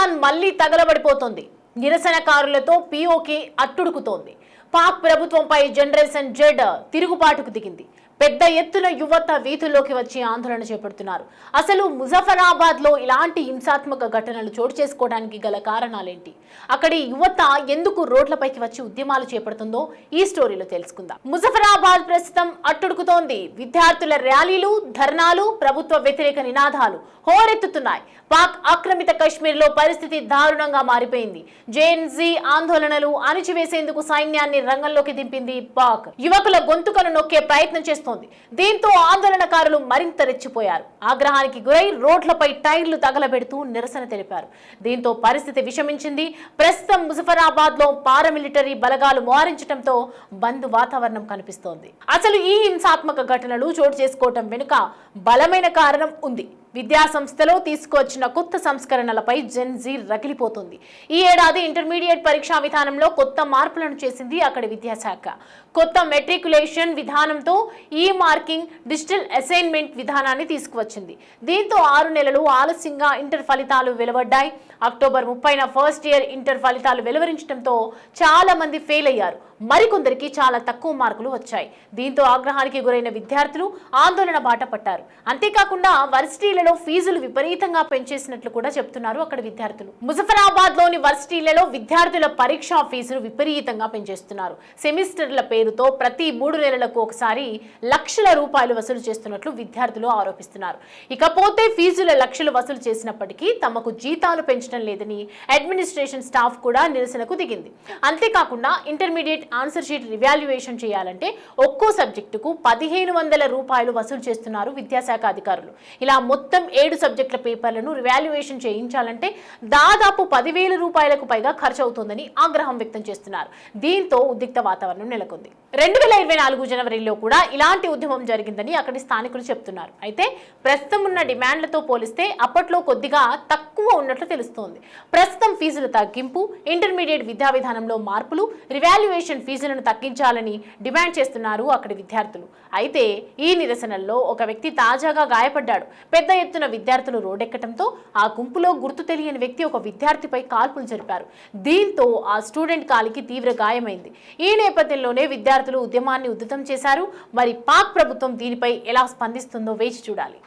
పాకిస్తాన్ మళ్లీ తగలబడిపోతుంది. నిరసనకారులతో పీఓకే అట్టుడుకుతోంది. పాక్ ప్రభుత్వంపై generation Z తిరుగుబాటుకు దిగింది. పెద్ద ఎత్తున యువత వీధుల్లోకి వచ్చి ఆందోళన చేపడుతున్నారు. అసలు ముజఫరాబాద్ లో ఇలాంటి హింసాత్మక ఘటనలు చోటు చేసుకోవడానికి గల కారణాలేంటి, అక్కడి యువత ఎందుకు రోడ్లపైకి వచ్చి ఉద్యమాలు చేపడుతుందో ఈ స్టోరీలో తెలుసుకుందాం. ముజఫరాబాద్ ప్రస్తుతం అట్టుడుకుతోంది. విద్యార్థుల ర్యాలీలు, ధర్నాలు, ప్రభుత్వ వ్యతిరేక నినాదాలు హోరెత్తుతున్నాయి. పాక్ ఆక్రమిత కశ్మీర్ లో పరిస్థితి దారుణంగా మారిపోయింది. జేఎన్జీ ఆందోళనలు అణిచివేసేందుకు సైన్యాన్ని రంగంలోకి దింపింది పాక్. యువకుల గొంతుకను నొక్కే ప్రయత్నం చేస్తోంది. దీంతో ఆందోళనకారులు మరింత రెచ్చిపోయారు. ఆగ్రహానికి గురై రోడ్లపై టైర్లు తగలబెడుతూ నిరసన తెలిపారు. దీంతో పరిస్థితి విషమించింది. ప్రస్తుతం ముజఫరాబాద్ లో పారామిలిటరీ బలగాలు మోహరించడంతో బంద్ వాతావరణం కనిపిస్తోంది. అసలు ఈ హింసాత్మక ఘటనలు చోటు చేసుకోవటం వెనుక బలమైన కారణం ఉంది. విద్యా సంస్థలో తీసుకువచ్చిన కొత్త సంస్కరణలపై జెన్జీ రగిలిపోతుంది. ఈ ఏడాది ఇంటర్మీడియట్ పరీక్షా విధానంలో కొత్త మార్పులను చేసింది అక్కడి విద్యాశాఖ. కొత్త మెట్రికులేషన్ విధానంతో ఈ మార్కింగ్, డిజిటల్ అసైన్మెంట్ విధానాన్ని తీసుకువచ్చింది. దీంతో 6 నెలలు ఆలస్యంగా ఇంటర్ ఫలితాలు వెలువడ్డాయి. అక్టోబర్ 30న ఫస్ట్ ఇయర్ ఇంటర్ ఫలితాలు వెలువరించడంతో చాలా మంది ఫెయిల్ అయ్యారు. మరికొందరికి చాలా తక్కువ మార్కులు వచ్చాయి. దీంతో ఆగ్రహానికి గురైన విద్యార్థులు ఆందోళన బాట పట్టారు. అంతేకాకుండా వర్సిటీలలో ఫీజులు విపరీతంగా పెంచేసినట్లు కూడా చెప్తున్నారు అక్కడ విద్యార్థులు. ముజఫరాబాద్ లోని వర్సిటీలలో విద్యార్థుల పరీక్షా ఫీజులు విపరీతంగా పెంచేస్తున్నారు. సెమిస్టర్ల పేరుతో ప్రతి 3 నెలలకు ఒకసారి లక్షల రూపాయలు వసూలు చేస్తున్నట్లు విద్యార్థులు ఆరోపిస్తున్నారు. ఇకపోతే ఫీజుల లక్షలు వసూలు చేసినప్పటికీ తమకు జీతాలు పెంచడం లేదని అడ్మినిస్ట్రేషన్ స్టాఫ్ కూడా నిరసనకు దిగింది. అంతేకాకుండా ఇంటర్మీడియట్ ఆన్సర్ షీట్ రివాల్యుయేషన్ చేయాలంటే ఒక్కో సబ్జెక్టుకు 1500 రూపాయలు వసూలు చేస్తున్నారు విద్యాశాఖ అధికారులు. ఇలా మొత్తం 7 సబ్జెక్టుల పేపర్లను రివాల్యుయేషన్ చేయించాలంటే దాదాపు 10,000 రూపాయలకు పైగా ఖర్చు అవుతోందని ఆగ్రహం వ్యక్తం చేస్తున్నారు. దీంతో ఉద్రిక్త వాతావరణం నెలకొంది. 2024 జనవరిలో కూడా ఇలాంటి ఉద్యమం జరిగిందని అక్కడి స్థానికులు చెప్తున్నారు. అయితే ప్రస్తుతం ఉన్న డిమాండ్లతో పోలిస్తే అప్పట్లో కొద్దిగా తక్కువ ఉన్నట్లు తెలుస్తోంది. ప్రస్తుతం ఫీజుల తగ్గింపు, ఇంటర్మీడియట్ విద్యా విధానంలో మార్పులు, రివాల్యుయేషన్ ఫీజులను తగ్గించాలని డిమాండ్ చేస్తున్నారు అక్కడి విద్యార్థులు. అయితే ఈ నిరసనల్లో ఒక వ్యక్తి తాజాగా గాయపడ్డాడు. పెద్ద ఎత్తున విద్యార్థులు రోడ్డెక్కడంతో ఆ గుంపులో గుర్తు తెలియని వ్యక్తి ఒక విద్యార్థిపై కాల్పులు జరిపారు. దీంతో ఆ స్టూడెంట్ కాలికి తీవ్ర గాయమైంది. ఈ నేపథ్యంలోనే విద్యార్థులు ఉద్యమాన్ని ఉధృతం చేశారు. మరి పాక్ ప్రభుత్వం దీనిపై ఎలా స్పందిస్తుందో వేచి చూడాలి.